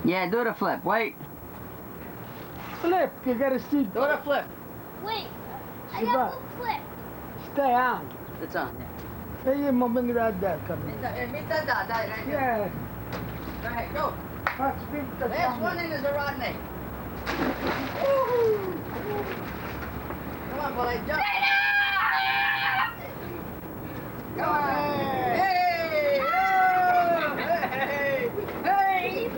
Yeah, do the flip. Wait. Flip, you gotta see. Do the flip. Wait, I got to flip. Stay on. It's on. Hey, you moment right there, come in. Yeah. Go ahead, go. Watch me. Last one in is a Rodney. Come on, boy, jump. Come on. Hey! Oh! Hey! Hey!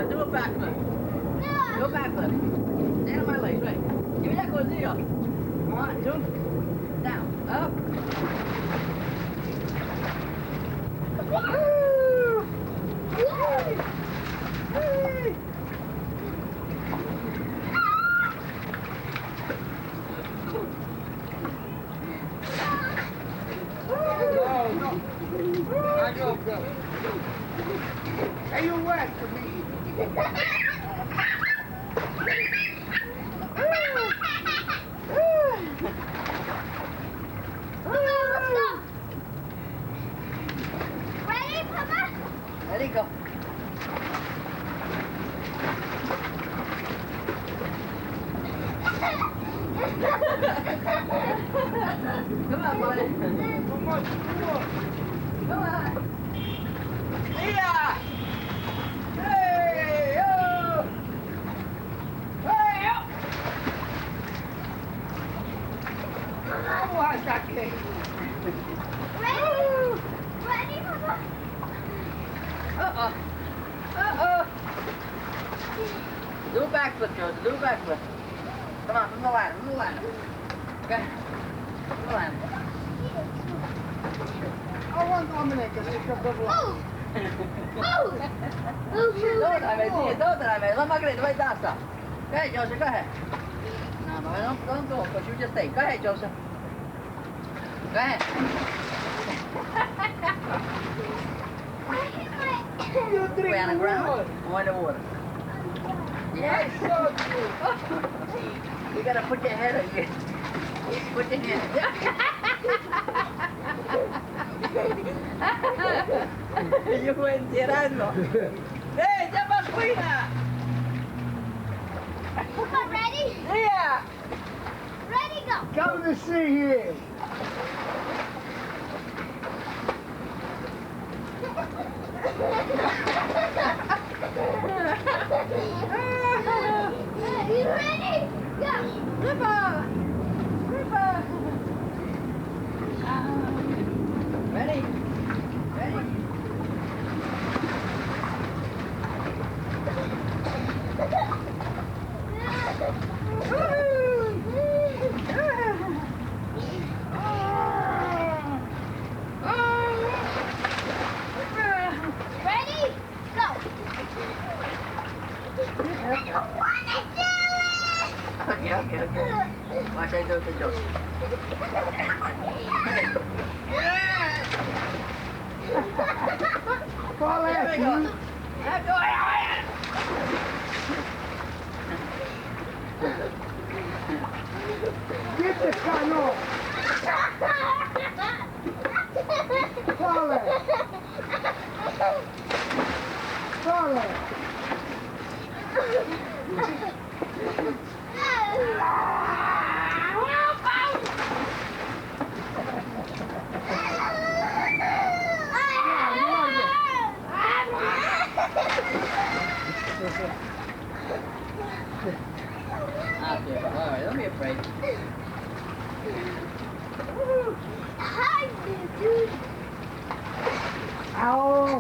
Do a backflip. Do a backflip. Stand on my legs, right. Give me that good deal. 1, 2. Down. Up. I go. Hey, you wet for me. Ready, Papa? Ready, go. Come on, buddy. Come on. Come on. Yeah! Hey! Oh! Hey! Oh! Watch that cake. Ready? Ready, Papa? Uh-oh. Uh-oh. Do a backflip, Joseph. Do a backflip. Come on, from the ladder. From the ladder. Okay. From the ladder. I want Dominic to take a bubble. Move! Move! Don't I mean, don't I mean. Let Margarita wait that stuff. Go ahead, Joseph. Go ahead. No, don't go, because you just stay. Go ahead, Joseph. Go ahead. You drink Way on the ground or in the water? Yes. You gotta put your head on you. Put your head. You went tirando. Hey, ya más cuida. Papa, ready? Yeah. Ready, go! Come to see here. You ready? Go! Ripper. Ripper. Ready? Ready? Ready? Go! I wanna do it! Okay. Watch I do the joke. Fall Here we out, go. you. Let's go. Get the cano. Fall out. Fall out. Okay, all right, don't be afraid. Hi, dude. Ow.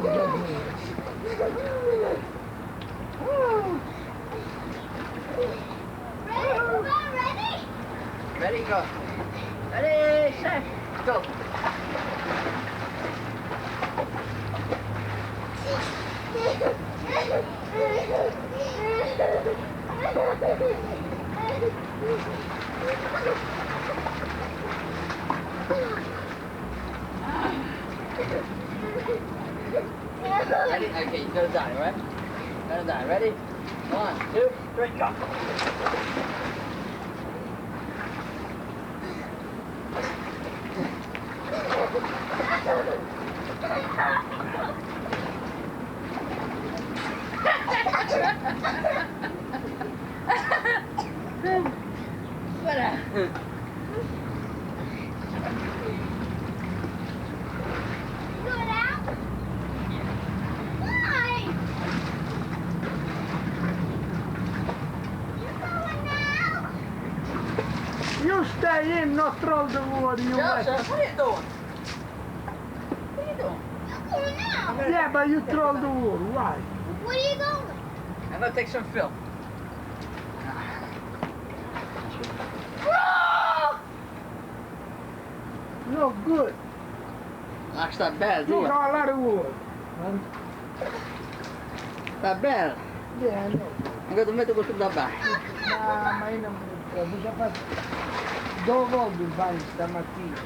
Ready? Ready, go. Ready, set, go. Ready? Okay, you gotta die, right? Gotta die. Ready? 1, 2, 3, go. You stay in, not throw the water, you wet. Joseph, what are you doing? What are you doing? Yeah, but you throw the water, why? Where are you going? I'm gonna take some film. No good. Ah, sta bel, Look Dio. how a lot of water. Sta bel. Yeah, I know. Agora tu metto questo da baixo. Ma io non bisogna fare. Dove voglio il bagno stamattina?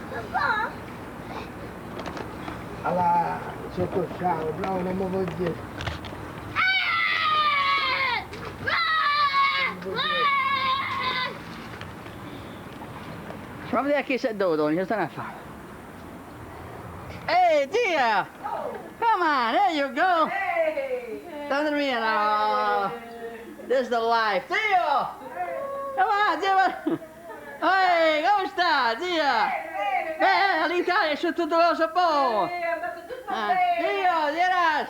Alla sotto shower, no, non mi voglio dire. Vamos ver aqui se é doido, onde está na fala. Hey, Tia! Come on, there you go! Hey! Turn to me now. This is the life. Tia! Come on, Tia! Ehi, come sta, Tia? Beh, l'Italia è su tutto lo sapone! È andato tutto bene! Dio, Tia!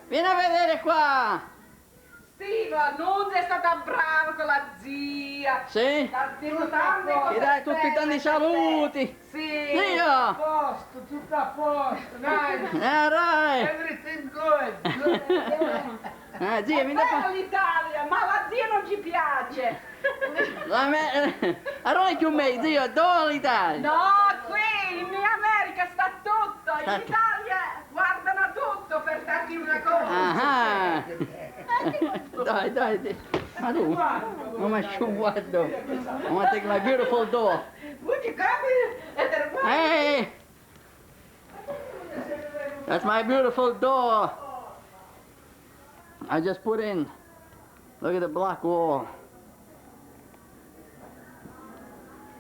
Vieni a vedere qua! Steve, non sei stata brava con la zia! Sì? Ti ha detto tante cose Ti dai tutti belle tanti per saluti! te. Sì! Dio! A posto, tutto a posto, dai. Right! Everything good. Good. Zia, È vieni da bella qua! l'Italia, ma la zia non ci piace! I don't like you, mate, zio, adoro l'Italia! No, qui in America sta tutto! In Sta- Italia guardano tutto per darti una cosa! Ah! Dai, dai, ma tu? Non mi sciuguardo! I want to take my beautiful door! Would you come and then what? Hey! That's my beautiful door! I just put in. Look at the black wall.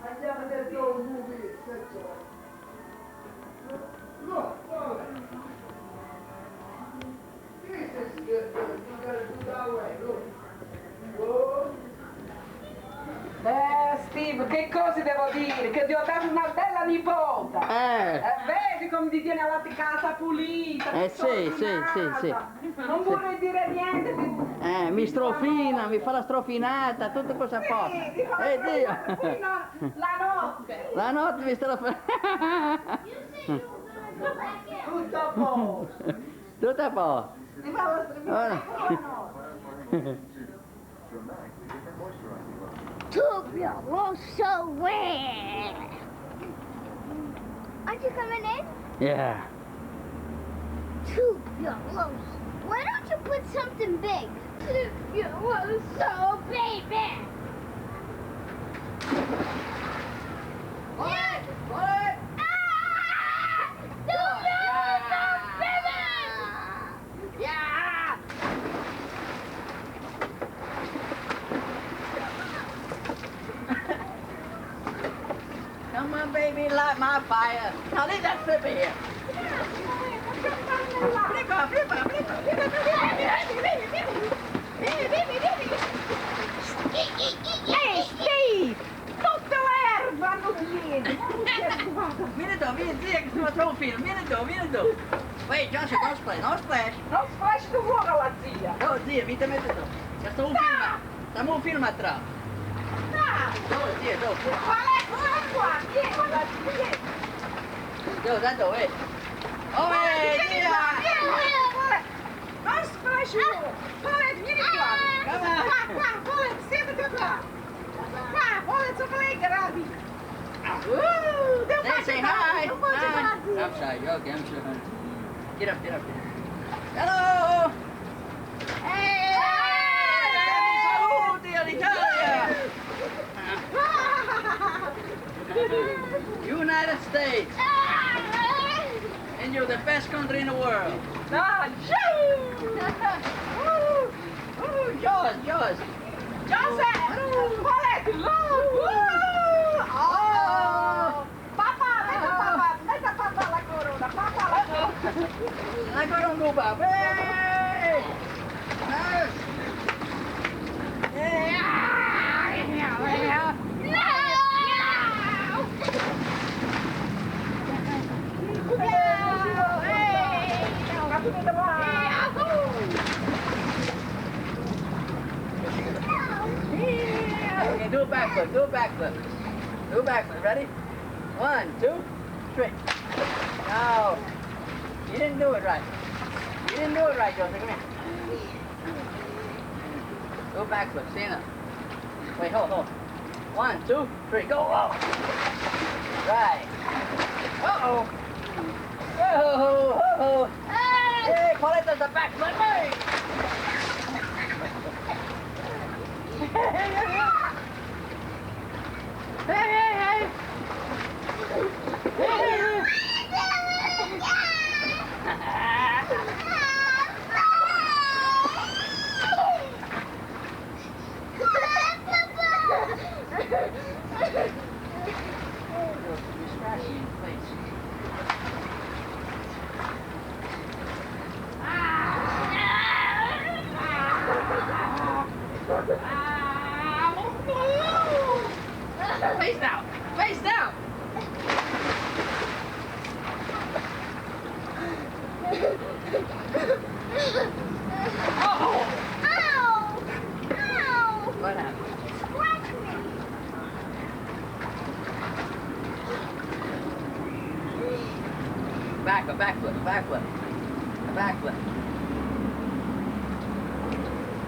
Andiamo dentro un movie, look, this is good. You gotta do that way, look. Whoa. Steve, che cosa devo dire? Che ti ho dato una bella nipote! Vedi come ti tiene la casa pulita! Sì, ordinata. sì. Non vorrei dire niente. Mi strofina, mi fa la strofinata, tutto cosa posso. Sì, ti fa la Dio! strofinata la notte! La notte mi strofina. Tutto a posto! Tutto a posto. Ti fa la strofinata la notte! So wet. Aren't you coming in? Yeah. Tupiolos. Why don't you put something big? Tupiolos, so baby. What? Ah! Tupiolos, so baby. Yeah! Come on, baby, light my fire. Now leave that flipper here. Flipper, flipper, flipper. Ehi, Steve! Tutta l'erba non viene! Vieni tu, vieni, zia, che stiamo facendo un film. Vieni tu. Wait, Joshua, don't splash, no splash. Non splash the water la zia! No, zia, vite metti tu. Che stiamo un film atrás. Dai! Dove, zia, dove? Qual è qua? Vieni, la zia! Dove, dove? Oh, Vieni qua, zia! vieni qua! Non splash the water! Paulette, vieni qua! Qua, Paulette, siediti qua! Qua, Paulette, sopra lei, gravi! Devo Say fare hi. non posso fare! I'm sorry, okay, I'm sure. Get up. Hello! Saluti all'Italia! United States. And you're the best country in the world. Ah, Jaws, Jaws. Joseph! Paulette, look! Oh! Papa, let the papa la corona. Papa la corona. La corona, hey! Nice. Okay, do a backflip, do a backflip. Do a backflip, ready? 1, 2, 3. No. You didn't do it right. You didn't do it right, Joseph. Come here. Do a backflip, stand up. Wait, hold. 1, 2, 3, go. Whoa. Right. Uh-oh. Oh. Hey, Paulette does a backflip. Hey. Hey. Face down! Face down! Oh! Ow! What happened? Scratch me! Backflip.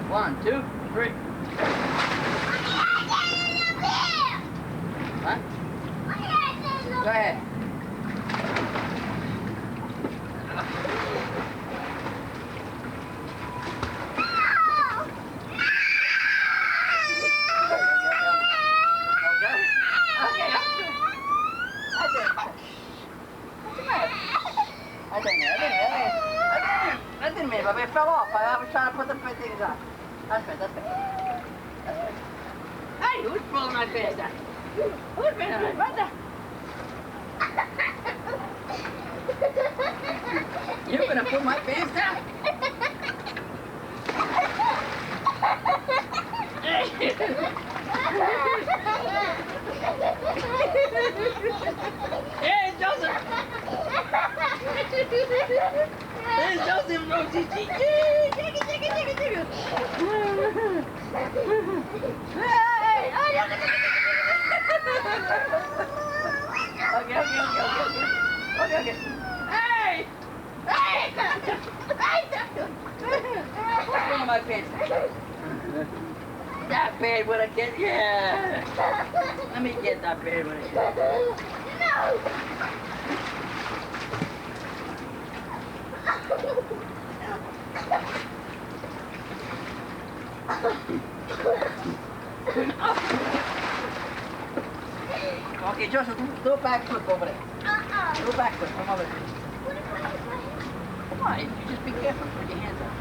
1, 2, 3. Huh? Go ahead. I didn't mean it, but it fell off. I was trying to put the things on. That's good. Hey, who's pulling my pants down? Who's been on my brother? You're gonna pull my pants down? Hey, Joseph! Hey, Joseph, Rosie, Okay. Hey! What's wrong with my pants? That bad when I get, yeah. Let me get that bad when I get. No! Okay, Joseph, do a backflip over there. Do a backflip, come over there. Come on, you just be careful, put your hands up.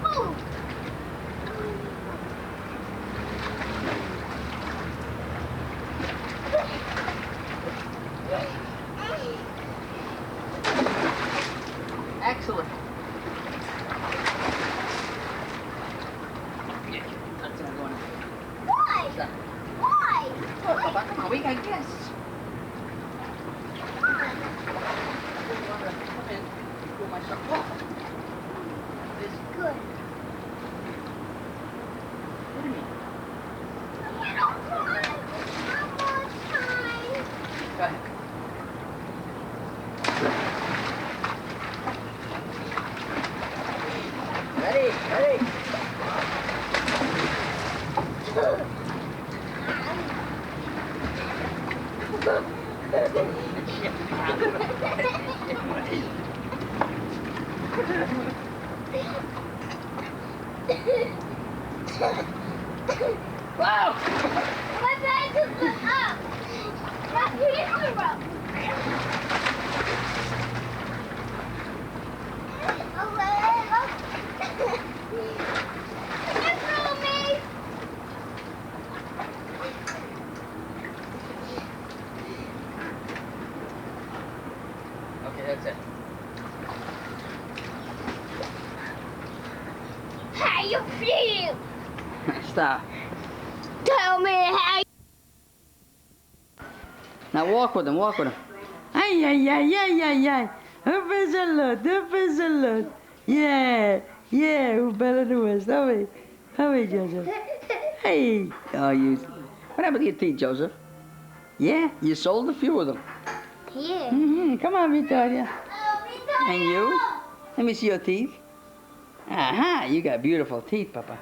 Move! Excellent. Yeah, that's what I'm going to do. Why? Stop. Why? Oh, Papa, come on, we got guests. Come in, pull myself off. This is Good. What do you mean? You don't want one more time. Go ahead. Ready? Wow! My bag is you feel. Stop. Tell me how Now walk with him, walk with him. Ay, ay, ay, ay, ay, ay. Up is a lot. Yeah, yeah, who better than us? How are you, Joseph? Hey. Oh, you. What happened to your teeth, Joseph? Yeah, you sold a few of them. Yeah. Come on, Victoria. Oh, Victoria. And you? Let me see your teeth. Aha, you got beautiful teeth, Papa.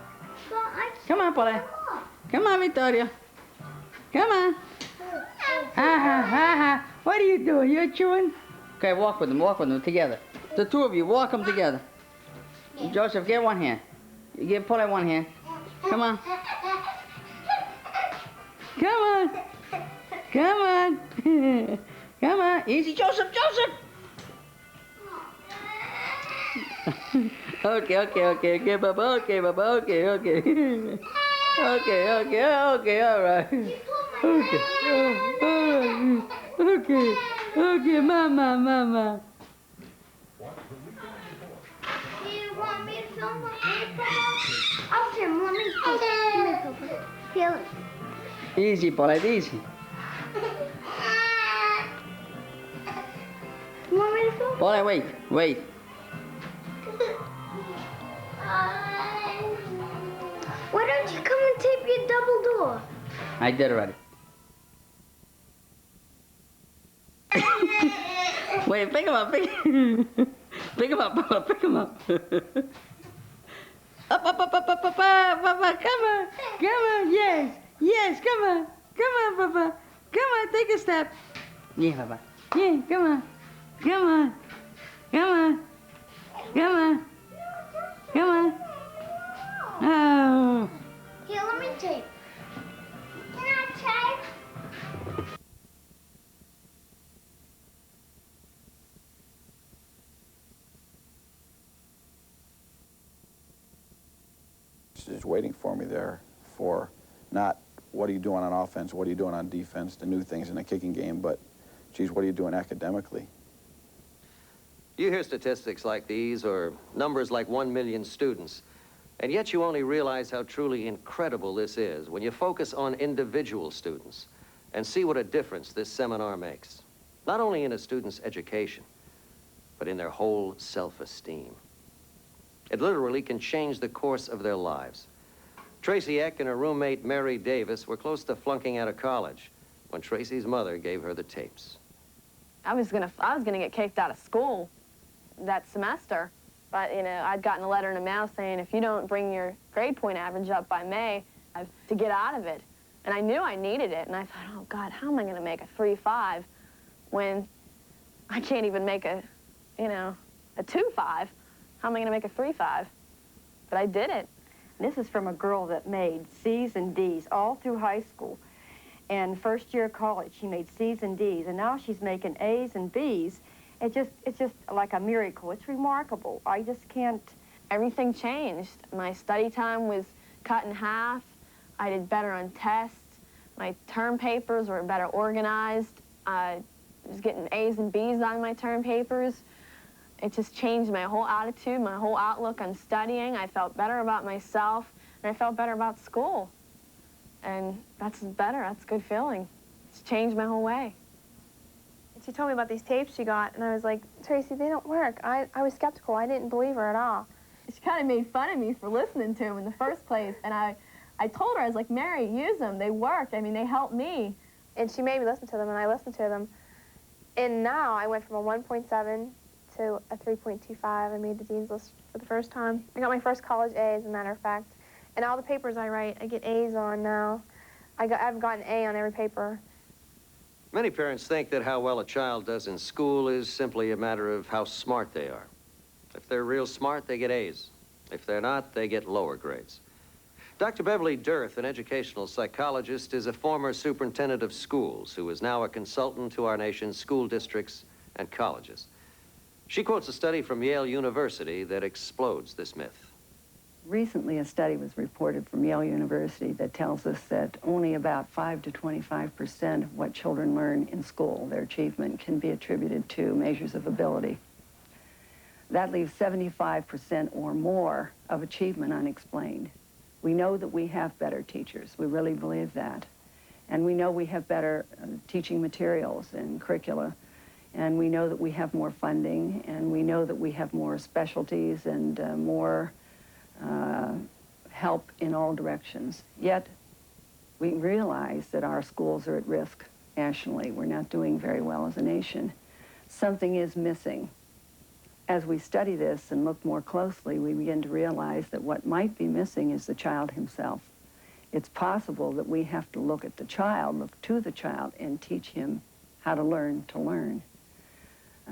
Come on, Paula. Come on, Victoria. Come on. What are you doing? You're chewing? Okay, walk with them together. The two of you, walk them together. Joseph, get one hand. You give Paula one hand. Come on. Come on. Come on. Come on. Easy, Joseph. Okay, Papa. Okay. Okay, all right. Okay, Mama. Do you want me to film it? I'll film. Let me Papa. Feel it. Easy, Paula, easy. You want me to film? Paula, wait. Why don't you come and tape your double door? I did already. Wait, pick him up, Papa, pick him up. Up, Papa, come on, yes, come on, Papa, come on, take a step. Yeah, Papa, yeah, come on. Oh. Here, let me tape. Can I tape? Is waiting for me there for not what are you doing on offense, what are you doing on defense, the new things in the kicking game, but geez, what are you doing academically? You hear statistics like these or numbers like 1 million students, and yet you only realize how truly incredible this is when you focus on individual students and see what a difference this seminar makes, not only in a student's education, but in their whole self-esteem. It literally can change the course of their lives. Tracy Eck and her roommate, Mary Davis, were close to flunking out of college when Tracy's mother gave her the tapes. I was gonna get kicked out of school that semester, but you know, I'd gotten a letter in the mail saying if you don't bring your grade point average up by May, I have to get out of it. And I knew I needed it, and I thought, oh God, how am I gonna make a 3.5 when I can't even make a 2.5? How am I gonna make a 3.5? But I did it. This is from a girl that made C's and D's all through high school. And first year of college, she made C's and D's, and now she's making A's and B's. It's just like a miracle. It's remarkable. I just can't. Everything changed. My study time was cut in half. I did better on tests. My term papers were better organized. I was getting A's and B's on my term papers. It just changed my whole attitude, my whole outlook on studying. I felt better about myself, and I felt better about school. And that's better. That's a good feeling. It's changed my whole way. She told me about these tapes she got, and I was like, Tracy, they don't work. I was skeptical. I didn't believe her at all. She kind of made fun of me for listening to them in the first place, and I told her, I was like, Mary, use them. They work. I mean, they help me. And she made me listen to them, and I listened to them. And now I went from a 1.7 to a 3.25. I made the Dean's List for the first time. I got my first college A, as a matter of fact. And all the papers I write, I get A's on now. I've got an A on every paper. Many parents think that how well a child does in school is simply a matter of how smart they are. If they're real smart, they get A's. If they're not, they get lower grades. Dr. Beverly Dirth, an educational psychologist, is a former superintendent of schools who is now a consultant to our nation's school districts and colleges. She quotes a study from Yale University that explodes this myth. Recently, a study was reported from Yale University that tells us that only about 5 to 25% of what children learn in school, their achievement, can be attributed to measures of ability. That leaves 75% or more of achievement unexplained. We know that we have better teachers. We really believe that. And we know we have better teaching materials and curricula. And we know that we have more funding. And we know that we have more specialties and more help in all directions. Yet, we realize that our schools are at risk nationally. We're not doing very well as a nation. Something is missing. As we study this and look more closely, we begin to realize that what might be missing is the child himself. It's possible that we have to look at the child, look to the child, and teach him how to learn to learn.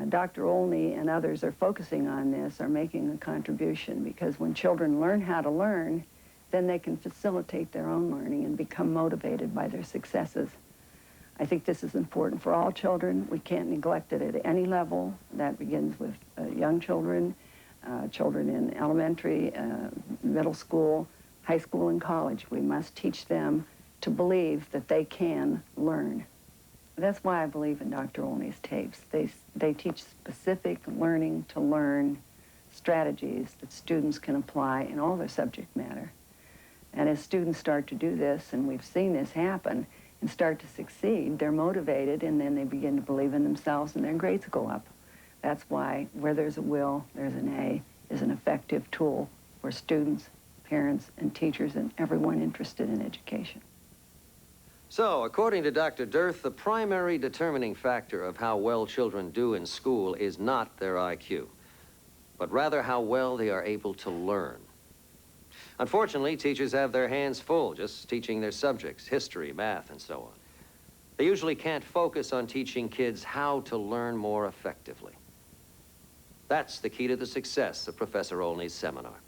Dr. Olney and others are focusing on this, are making a contribution, because when children learn how to learn, then they can facilitate their own learning and become motivated by their successes. I think this is important for all children. We can't neglect it at any level. That begins with young children, children in elementary, middle school, high school, and college. We must teach them to believe that they can learn. That's why I believe in Dr. Olney's tapes. They teach specific learning to learn strategies that students can apply in all their subject matter. And as students start to do this, and we've seen this happen, and start to succeed, they're motivated, and then they begin to believe in themselves, and their grades go up. That's why where there's a will, there's an A is an effective tool for students, parents, and teachers, and everyone interested in education. So, according to Dr. Dearth, the primary determining factor of how well children do in school is not their IQ, but rather how well they are able to learn. Unfortunately, teachers have their hands full just teaching their subjects, history, math, and so on. They usually can't focus on teaching kids how to learn more effectively. That's the key to the success of Professor Olney's seminar.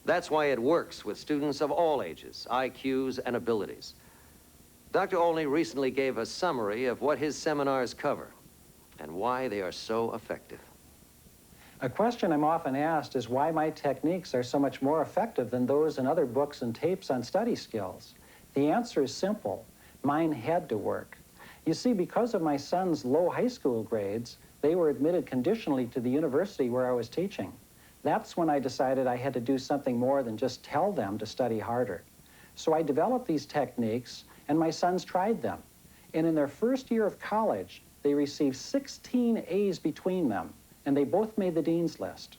That's why it works with students of all ages, IQs, and abilities. Dr. Olney recently gave a summary of what his seminars cover and why they are so effective. A question I'm often asked is why my techniques are so much more effective than those in other books and tapes on study skills. The answer is simple. Mine had to work. You see, because of my son's low high school grades, they were admitted conditionally to the university where I was teaching. That's when I decided I had to do something more than just tell them to study harder. So I developed these techniques, and my sons tried them. And in their first year of college, they received 16 A's between them, and they both made the dean's list.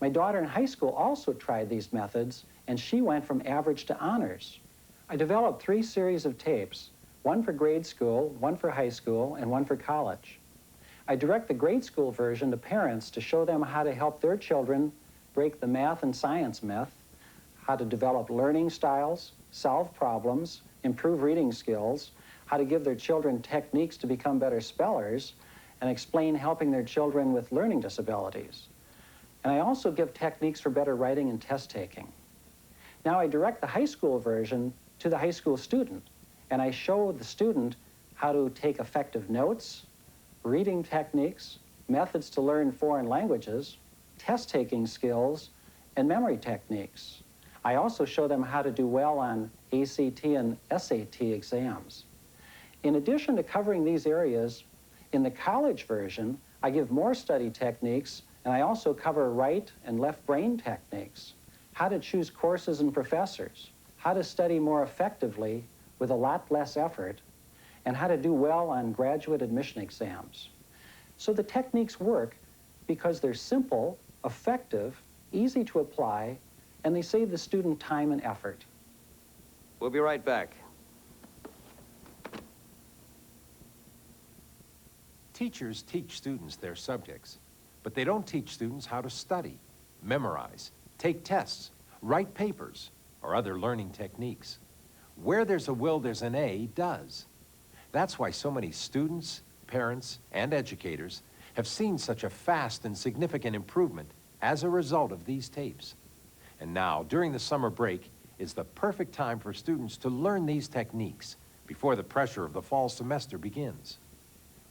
My daughter in high school also tried these methods, and she went from average to honors. I developed 3 series of tapes, one for grade school, one for high school, and one for college. I direct the grade school version to parents to show them how to help their children break the math and science myth, how to develop learning styles, solve problems, improve reading skills, how to give their children techniques to become better spellers, and explain helping their children with learning disabilities. And I also give techniques for better writing and test taking. Now I direct the high school version to the high school student, and I show the student how to take effective notes, reading techniques, methods to learn foreign languages, test taking skills, and memory techniques. I also show them how to do well on ACT and SAT exams. In addition to covering these areas, in the college version, I give more study techniques, and I also cover right and left brain techniques, how to choose courses and professors, how to study more effectively with a lot less effort, and how to do well on graduate admission exams. So the techniques work because they're simple, effective, easy to apply, and they save the student time and effort. We'll be right back. Teachers teach students their subjects, but they don't teach students how to study, memorize, take tests, write papers, or other learning techniques. Where there's a will, there's an A does. That's why so many students, parents, and educators have seen such a fast and significant improvement as a result of these tapes. And now, during the summer break, is the perfect time for students to learn these techniques before the pressure of the fall semester begins.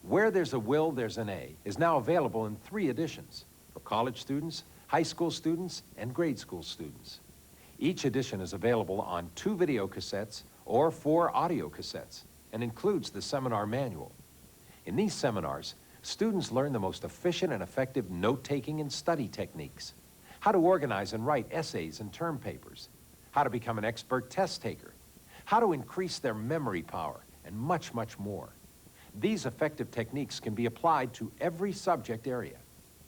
Where There's a Will, There's an A is now available in 3 editions for college students, high school students, and grade school students. Each edition is available on 2 video cassettes or 4 audio cassettes and includes the seminar manual. In these seminars, students learn the most efficient and effective note-taking and study techniques, how to organize and write essays and term papers, how to become an expert test taker, how to increase their memory power, and much, much more. These effective techniques can be applied to every subject area.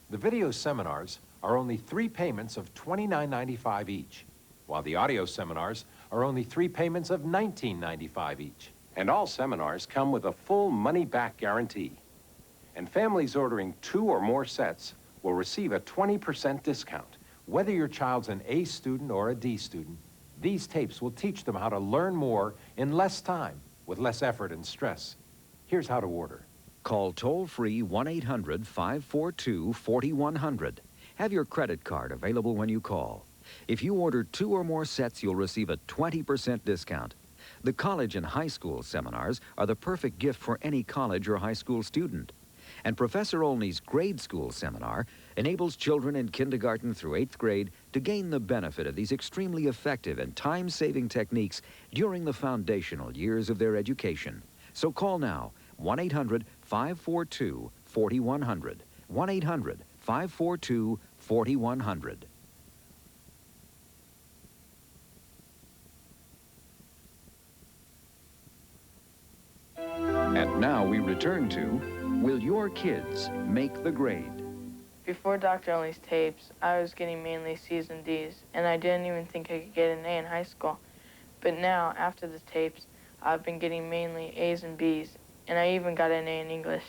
The video seminars are only 3 payments of $29.95 each, while the audio seminars are only 3 payments of $19.95 each. And all seminars come with a full money-back guarantee. And families ordering 2 or more sets will receive a 20% discount. Whether your child's an A student or a D student, these tapes will teach them how to learn more in less time with less effort and stress. Here's how to order. Call toll-free 1-800-542-4100. Have your credit card available when you call. If you order 2 or more sets, you'll receive a 20% discount. The college and high school seminars are the perfect gift for any college or high school student. And Professor Olney's grade school seminar enables children in kindergarten through 8th grade to gain the benefit of these extremely effective and time-saving techniques during the foundational years of their education. So call now, 1-800-542-4100, 1-800-542-4100. And now we return to, will your kids make the grade? Before Dr. Olney's tapes, I was getting mainly C's and D's, and I didn't even think I could get an A in high school. But now, after the tapes, I've been getting mainly A's and B's, and I even got an A in English.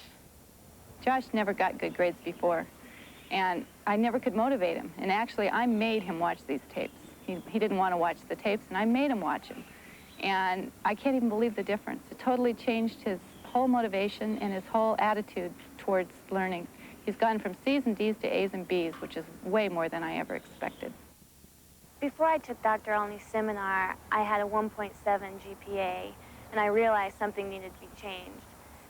Josh never got good grades before, and I never could motivate him. And actually, I made him watch these tapes. He didn't want to watch the tapes, and I made him watch them. And I can't even believe the difference. It totally changed his whole motivation and his whole attitude towards learning. He's gone from C's and D's to A's and B's, which is way more than I ever expected. Before I took Dr. Olney's seminar, I had a 1.7 GPA, and I realized something needed to be changed.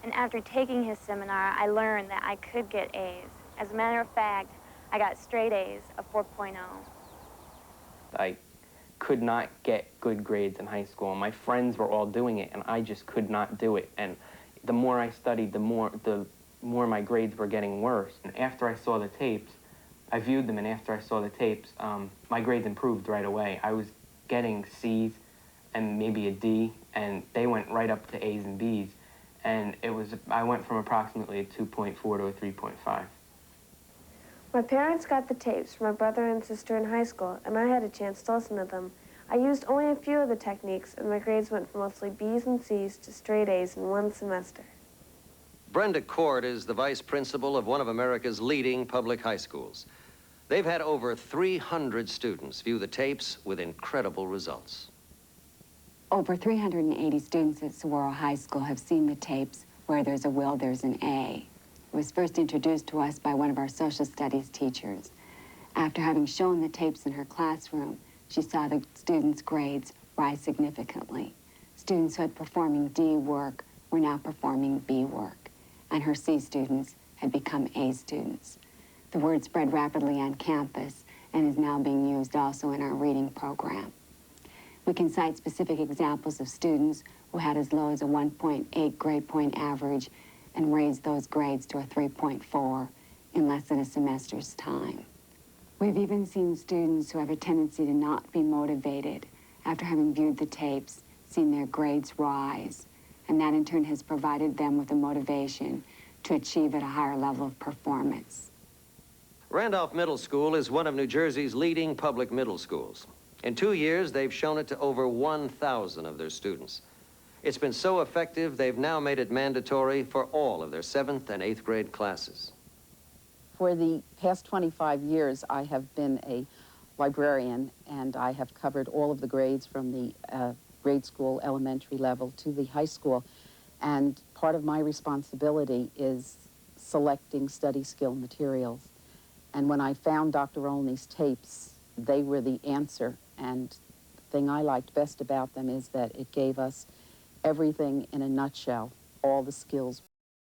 And after taking his seminar, I learned that I could get A's. As a matter of fact, I got straight A's, a 4.0. I could not get good grades in high school. My friends were all doing it, and I just could not do it. And the more I studied, the more my grades were getting worse. And after I saw the tapes, I viewed them, and after I saw the tapes, my grades improved right away. I was getting C's and maybe a D, and they went right up to A's and B's. And I went from approximately a 2.4 to a 3.5. My parents got the tapes from my brother and sister in high school, and I had a chance to listen to them. I used only a few of the techniques, and my grades went from mostly B's and C's to straight A's in one semester. Brenda Cord is the vice principal of one of America's leading public high schools. They've had over 300 students view the tapes with incredible results. Over 380 students at Saguaro High School have seen the tapes Where There's a Will, There's an A. It was first introduced to us by one of our social studies teachers. After having shown the tapes in her classroom, she saw the students' grades rise significantly. Students who had performing D work were now performing B work, and her C students had become A students. The word spread rapidly on campus and is now being used also in our reading program. We can cite specific examples of students who had as low as a 1.8 grade point average and raised those grades to a 3.4 in less than a semester's time. We've even seen students who have a tendency to not be motivated after having viewed the tapes, seen their grades rise, and that in turn has provided them with the motivation to achieve at a higher level of performance. Randolph Middle School is one of New Jersey's leading public middle schools. In 2 years, they've shown it to over 1,000 of their students. It's been so effective, they've now made it mandatory for all of their 7th and 8th grade classes. For the past 25 years, I have been a librarian, and I have covered all of the grades from the grade school, elementary level to the high school. And part of my responsibility is selecting study skill materials. And when I found Dr. Olney's tapes, they were the answer. And the thing I liked best about them is that it gave us everything in a nutshell, all the skills